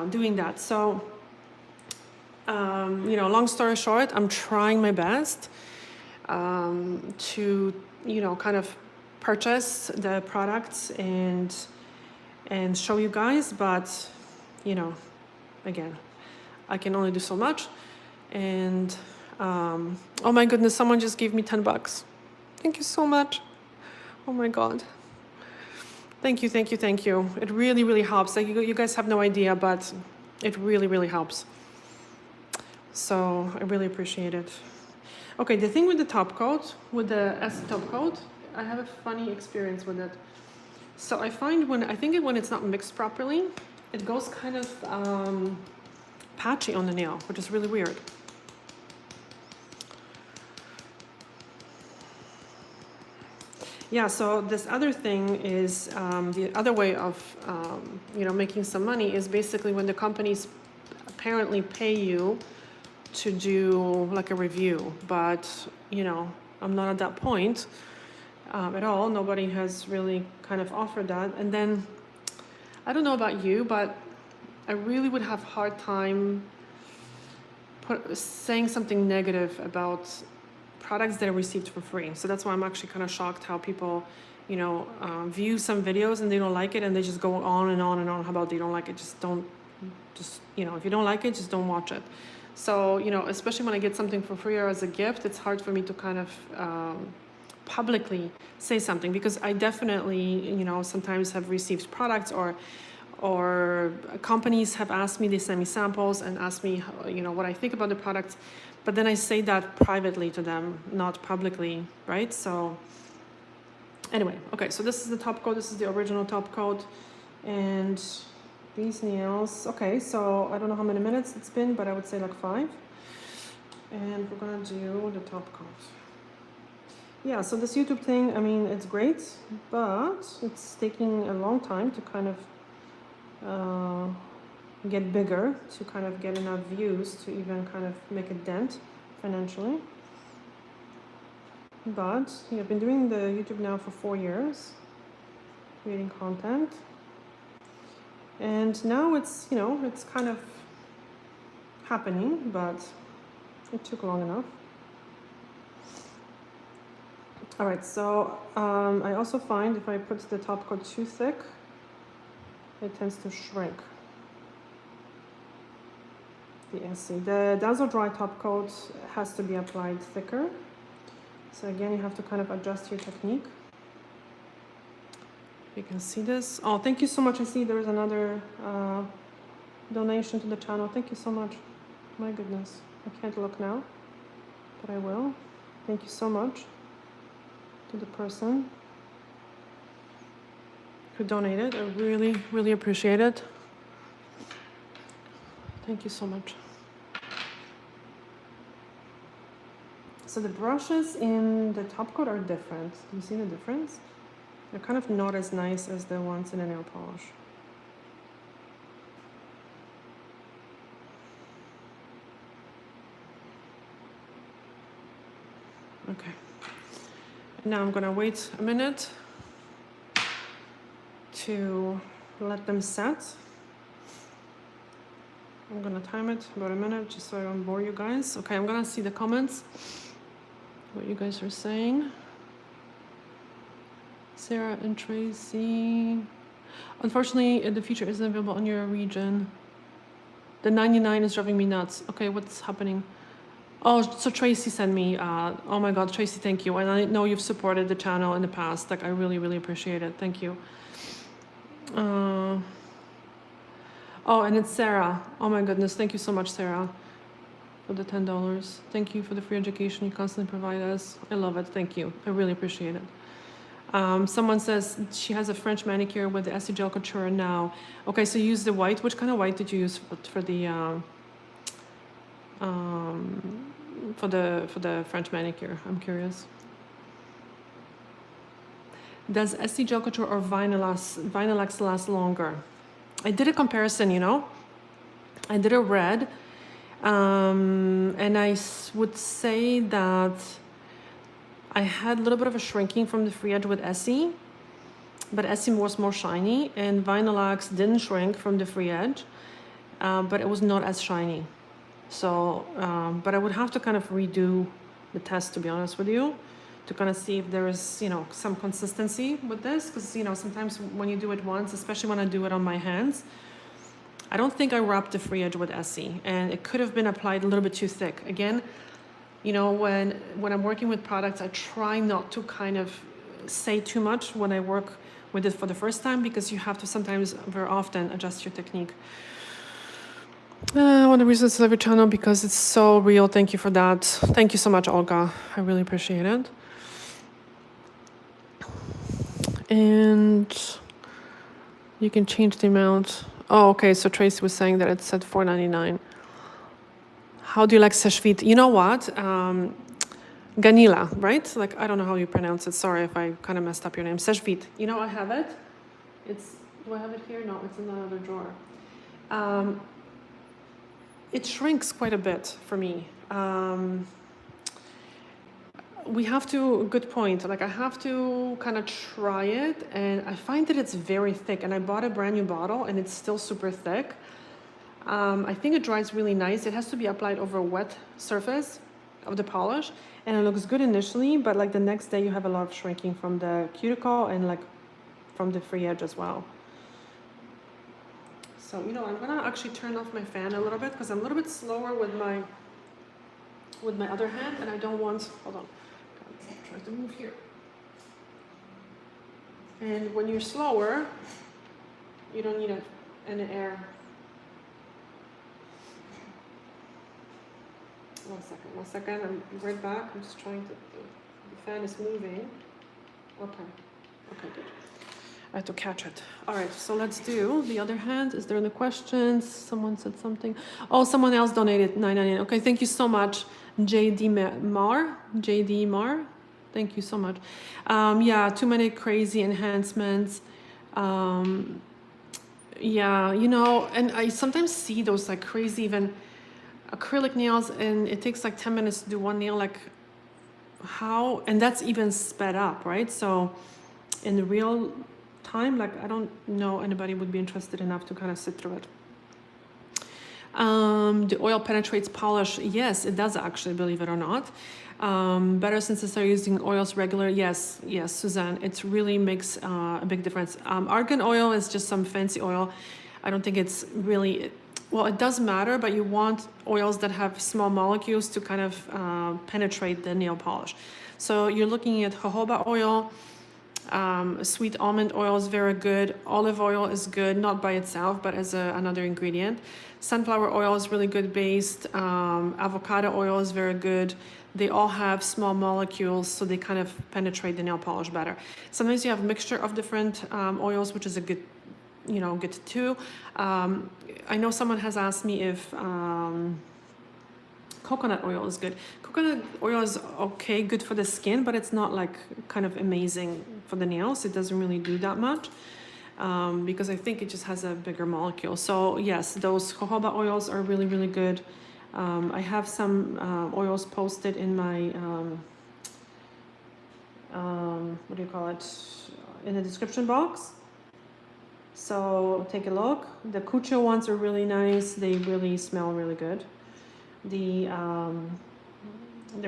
doing that. So, long story short, I'm trying my best to, kind of purchase the products and show you guys, but you know, again, I can only do so much. And oh my goodness, someone just gave me $10. Thank you so much. Oh my God. Thank you, thank you, thank you. It really, really helps. Like you guys have no idea, but it really, really helps. So I really appreciate it. Okay, the thing with the top coat, with the Essie top coat, I have a funny experience with it. So I find when it's not mixed properly, it goes kind of patchy on the nail, which is really weird. Yeah, so this other thing is the other way of you know, making some money is basically when the companies apparently pay you to do like a review, but you know, I'm not at that point at all. Nobody has really kind of offered that. And then I don't know about you, but I really would have a hard time saying something negative about products that I received for free. So that's why I'm actually kind of shocked how people, you know, view some videos and they don't like it and they just go on and on and on about they don't like it. Just, you know, if you don't like it, just don't watch it. So, you know, especially when I get something for free or as a gift, it's hard for me to kind of publicly say something, because I definitely, you know, sometimes have received products or companies have asked me, they send me samples and ask me, you know, what I think about the products. But then I say that privately to them, not publicly, right? So anyway, okay, so this is the top coat. This is the original top coat. And these nails, okay, so I don't know how many minutes it's been, but I would say like 5. And we're gonna do the top coat. Yeah, so this YouTube thing, I mean, it's great, but it's taking a long time to kind of get bigger, to kind of get enough views to even kind of make a dent financially. But yeah, I've been doing the YouTube now for 4 years, creating content. And now it's, you know, it's kind of happening, but it took long enough. All right, so I also find if I put the top coat too thick, it tends to shrink. The Essie. The Dazzle Dry top coat has to be applied thicker. So again, you have to kind of adjust your technique. You can see this. Oh, thank you so much. I see there's another donation to the channel. Thank you so much. My goodness. I can't look now, but I will. Thank you so much to the person who donated. I really, really appreciate it. Thank you so much. So the brushes in the top coat are different. Do you see the difference? They're kind of not as nice as the ones in a nail polish. Okay. Now I'm gonna wait a minute to let them set. I'm gonna time it about a minute just so I don't bore you guys. Okay, I'm gonna see the comments, what you guys are saying. Sarah and Tracy. Unfortunately, the feature isn't available in your region. The 99 is driving me nuts. Okay, what's happening? Oh, so Tracy sent me, oh my God, Tracy, thank you. And I know you've supported the channel in the past. Like, I really, really appreciate it. Thank you. Oh, and it's Sarah. Oh my goodness, thank you so much, Sarah, for the $10. Thank you for the free education you constantly provide us. I love it, thank you. I really appreciate it. Someone says she has a French manicure with the Essie Gel Couture now. Okay, so use the white. Which kind of white did you use for the French manicure? I'm curious. Does Essie Gel Couture or Vinyl last longer? I did a comparison, you know. I did a red, and I would say that I had a little bit of a shrinking from the free edge with Essie, but Essie was more shiny, and Vinyl didn't shrink from the free edge, but it was not as shiny. So, but I would have to kind of redo the test, to be honest with you, to kind of see if there is, you know, some consistency with this, because, you know, sometimes when you do it once, especially when I do it on my hands, I don't think I rubbed the free edge with Essie, and it could have been applied a little bit too thick. Again, you know, when I'm working with products, I try not to kind of say too much when I work with it for the first time, because you have to sometimes very often adjust your technique. I want to research every channel because it's so real. Thank you for that. Thank you so much, Olga. I really appreciate it. And you can change the amount. Oh, okay. So Tracy was saying that it's at $4.99. How do you like sashvit? You know what? Ganila, right? Like, I don't know how you pronounce it. Sorry if I kind of messed up your name. Sashvit. You know, I have it. Do I have it here? No, it's in the other drawer. It shrinks quite a bit for me. We have to, good point. Like, I have to kind of try it, and I find that it's very thick, and I bought a brand new bottle and it's still super thick. I think it dries really nice. It has to be applied over a wet surface of the polish, and it looks good initially, but like the next day you have a lot of shrinking from the cuticle and like from the free edge as well. So, you know, I'm gonna actually turn off my fan a little bit because I'm a little bit slower with my other hand, and I don't want, hold on, I'm trying to move here. And when you're slower, you don't need any air. One second, I'm right back. I'm just trying to, the fan is moving. Okay, good. I have to catch it. All right, so let's do the other hand. Is there any questions? Someone said something. Oh, someone else donated $9.99. Okay, thank you so much, JD Mar. Thank you so much. Yeah, too many crazy enhancements. Yeah, you know, and I sometimes see those like crazy even acrylic nails, and it takes like 10 minutes to do one nail. Like, how? And that's even sped up, right? So in the real time, like, I don't know anybody would be interested enough to kind of sit through it. The oil penetrates polish. Yes, it does actually, believe it or not. Better since I started using oils regular. Yes, Suzanne, it really makes a big difference. Argan oil is just some fancy oil. I don't think it's really, well, it does matter, but you want oils that have small molecules to kind of penetrate the nail polish. So you're looking at jojoba oil. Sweet almond oil is very good. Olive oil is good, not by itself, but as another ingredient. Sunflower oil is really good based. Avocado oil is very good. They all have small molecules, so they kind of penetrate the nail polish better. Sometimes you have a mixture of different oils, which is a good, you know, good too. I know someone has asked me if coconut oil is good. Coconut oil is okay, good for the skin, but it's not like kind of amazing for the nails. It doesn't really do that much because I think it just has a bigger molecule. So yes, those jojoba oils are really, really good. I have some oils posted in my, what do you call it, in the description box. So take a look. The COUTURE ones are really nice. They really smell really good. There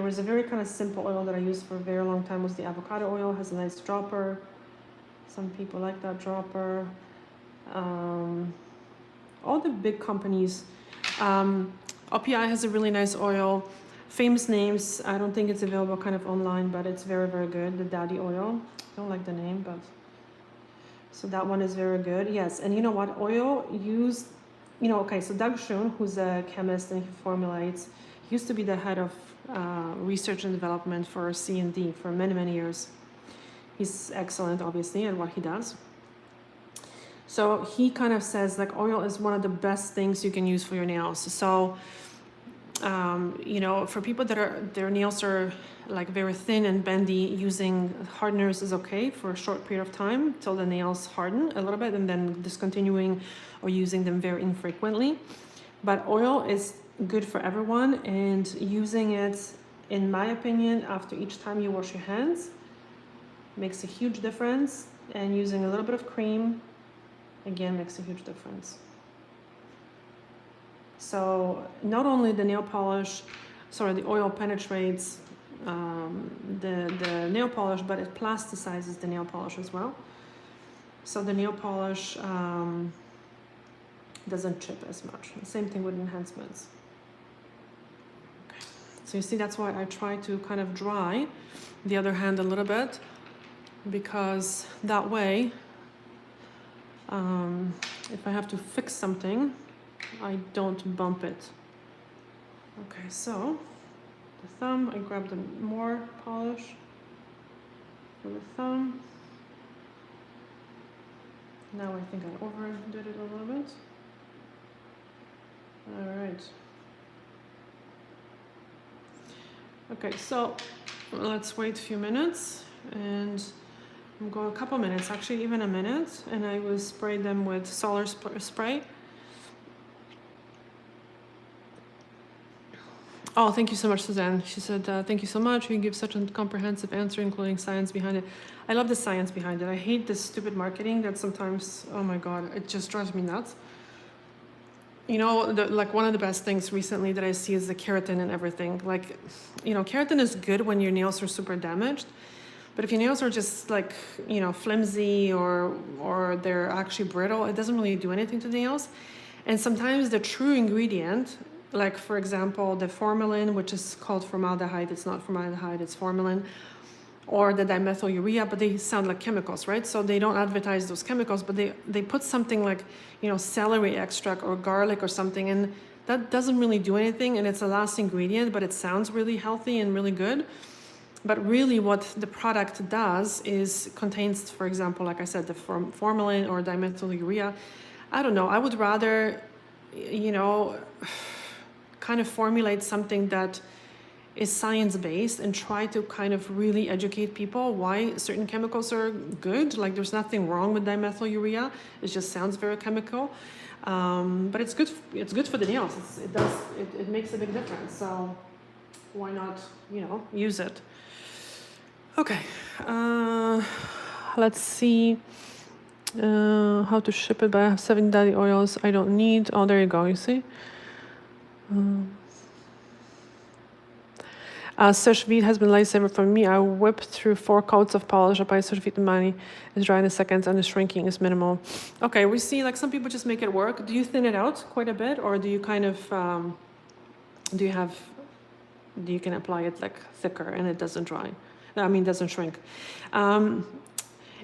was a very kind of simple oil that I used for a very long time, was the avocado oil. It has a nice dropper. Some people like that dropper. All the big companies. OPI has a really nice oil. Famous names. I don't think it's available kind of online, but it's very, very good. The Daddy oil. I don't like the name, but so that one is very good. Yes, and you know what? Oil used, you know, okay, so Doug Schoen, who's a chemist and he formulates, he used to be the head of research and development for C&D for many, many years. He's excellent, obviously, at what he does. So he kind of says like oil is one of the best things you can use for your nails. So, you know, for people that are, their nails are like very thin and bendy, using hardeners is okay for a short period of time till the nails harden a little bit, and then discontinuing or using them very infrequently. But oil is good for everyone, and using it, in my opinion, after each time you wash your hands makes a huge difference, and using a little bit of cream again makes a huge difference. So not only the nail polish, sorry, the oil penetrates the nail polish, but it plasticizes the nail polish as well. So the nail polish doesn't chip as much. Same thing with enhancements. Okay. So you see, that's why I try to kind of dry the other hand a little bit, because that way, if I have to fix something, I don't bump it. Okay, so the thumb, I grabbed more polish for the thumb. Now I think I overdid it a little bit. All right. Okay, so let's wait a few minutes, and I'm going a couple minutes, actually even a minute, and I will spray them with solar spray. Oh, thank you so much, Suzanne. She said, thank you so much. You give such a comprehensive answer, including science behind it. I love the science behind it. I hate this stupid marketing that sometimes, oh my God, it just drives me nuts. You know, like one of the best things recently that I see is the keratin and everything. Like, you know, keratin is good when your nails are super damaged. But if your nails are just like, you know, flimsy or they're actually brittle, it doesn't really do anything to the nails. And sometimes the true ingredient, like for example, the formalin, which is called formaldehyde, it's not formaldehyde, it's formalin, or the dimethylurea, but they sound like chemicals, right? So they don't advertise those chemicals, but they put something like, you know, celery extract or garlic or something, and that doesn't really do anything, and it's a last ingredient, but it sounds really healthy and really good. But really what the product does is contains, for example, like I said, the formalin or dimethylurea. I don't know, I would rather, you know, kind of formulate something that is science-based and try to kind of really educate people why certain chemicals are good. Like there's nothing wrong with dimethylurea. It just sounds very chemical. But it's good for the nails. It makes a big difference. So why not, you know, use it? Okay, let's see how to ship it, but I have 7 daddy oils I don't need. Oh, there you go, you see? Sèche Vide has been a lifesaver for me. I whipped through 4 coats of polish, apply Sèche Vide Mani. It's dry in a second and the shrinking is minimal. Okay, we see like some people just make it work. Do you thin it out quite a bit, or do you kind of, you can apply it like thicker and it doesn't dry? I mean, doesn't shrink.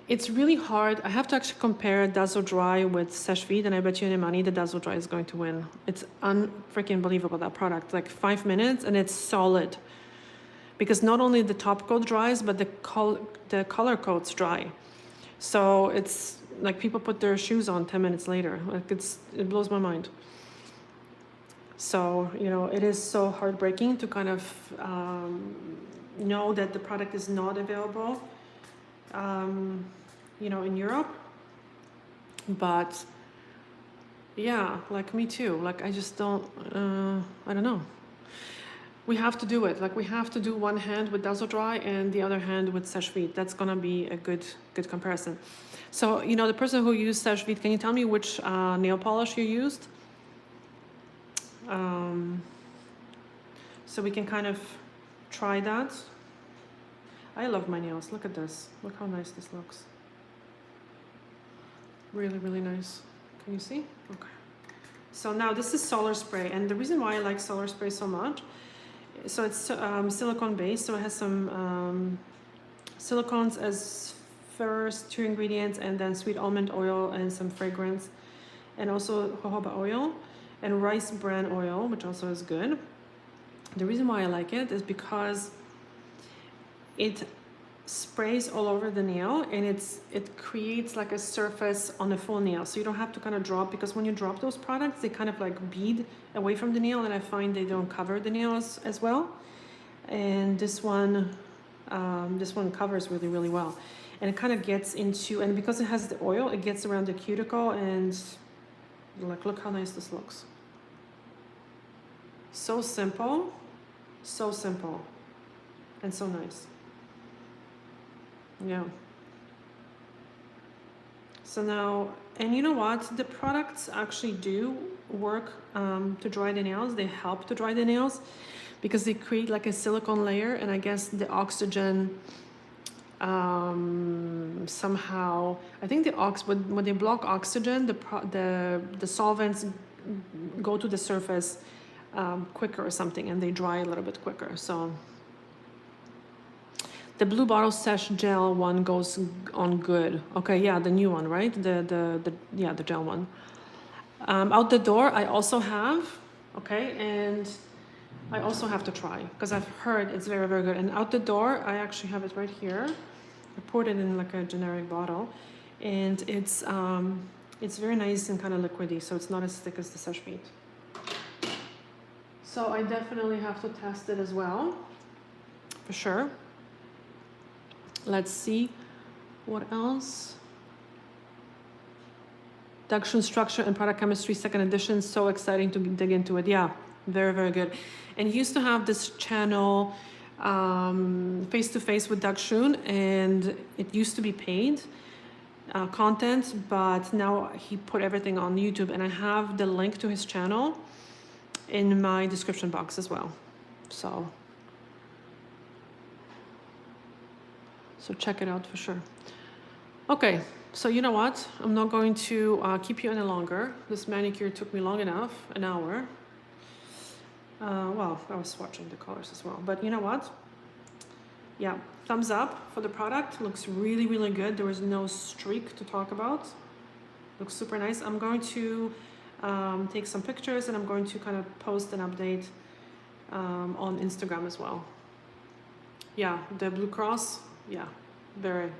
It's really hard. I have to actually compare Dazzle Dry with Sèche Vide, and I bet you any money the Dazzle Dry is going to win. It's unfreaking believable, that product. Like 5 minutes and it's solid. Because not only the top coat dries, but the color coats dry. So it's like people put their shoes on 10 minutes later. Like it blows my mind. So, you know, it is so heartbreaking to kind of know that the product is not available, you know, in Europe. But yeah, like me too. Like I just don't, I don't know. We have to do it. Like we have to do one hand with Dazzle Dry and the other hand with Sèche Vide. That's gonna be a good comparison. So, you know, the person who used Sèche Vide, can you tell me which nail polish you used? So we can kind of try that. I love my nails. Look at this. Look how nice this looks. Really, really nice. Can you see? Okay. So now this is solar spray, and the reason why I like solar spray so much, so it's silicone based, so it has some silicones as first 2 ingredients, and then sweet almond oil and some fragrance, and also jojoba oil and rice bran oil, which also is good. The reason why I like it is because it sprays all over the nail, and it creates like a surface on the full nail, so you don't have to kind of drop, because when you drop those products they kind of like bead away from the nail, and I find they don't cover the nails as well. And this one covers really, really well, and it kind of gets into, and because it has the oil, it gets around the cuticle, and like look how nice this looks. So simple and so nice. Yeah. So now, and you know what? The products actually do work to dry the nails. They help to dry the nails. because they create like a silicone layer, and I guess the oxygen somehow, I think when they block oxygen, the solvents go to the surface quicker or something, and they dry a little bit quicker. So the Blue Bottle Sesh Gel one goes on good. Okay, yeah, the new one, right? The gel one. Out the Door, I also have, okay, and I also have to try because I've heard it's very, very good. And Out the Door, I actually have it right here. I poured it in like a generic bottle, and it's very nice and kind of liquidy, so it's not as thick as the Sesh Feet. So I definitely have to test it as well, for sure. Let's see what else. Reduction Structure and Product Chemistry, second edition, so exciting to dig into it. Yeah, very, very good. And he used to have this channel, Face to Face with Doug Schoon, and it used to be paid content, but now he put everything on YouTube, and I have the link to his channel in my description box as well. So check it out for sure. Okay, so you know what? I'm not going to keep you any longer. This manicure took me long enough, an hour. Well, I was swatching the colors as well, but you know what? Yeah, thumbs up for the product. Looks really, really good. There is no streak to talk about. Looks super nice. I'm going to take some pictures, and I'm going to kind of post an update on Instagram as well. Yeah, the Blue Cross, yeah, very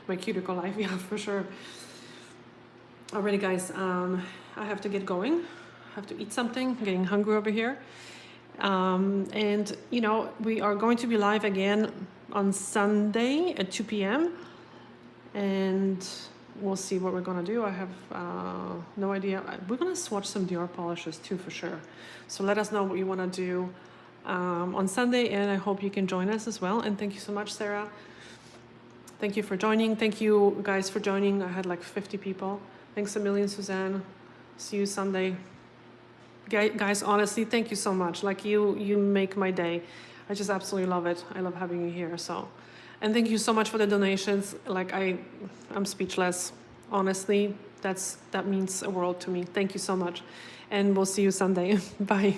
my cuticle life, yeah, for sure. Alrighty, guys, I have to get going. I have to eat something. I'm getting hungry over here. And you know, we are going to be live again on Sunday at 2 p.m. and we'll see what we're gonna do. I have no idea. We're gonna swatch some Dior polishes too, for sure. So let us know what you want to do on Sunday, and I hope you can join us as well. And thank you so much, Sarah. Thank you for joining. Thank you guys for joining. I had like 50 people. Thanks a million, Suzanne. See you Sunday. Guys, honestly, thank you so much. Like you make my day. I just absolutely love it. I love having you here. So, and thank you so much for the donations. Like I'm speechless. Honestly, that means a world to me. Thank you so much. And we'll see you Sunday. Bye.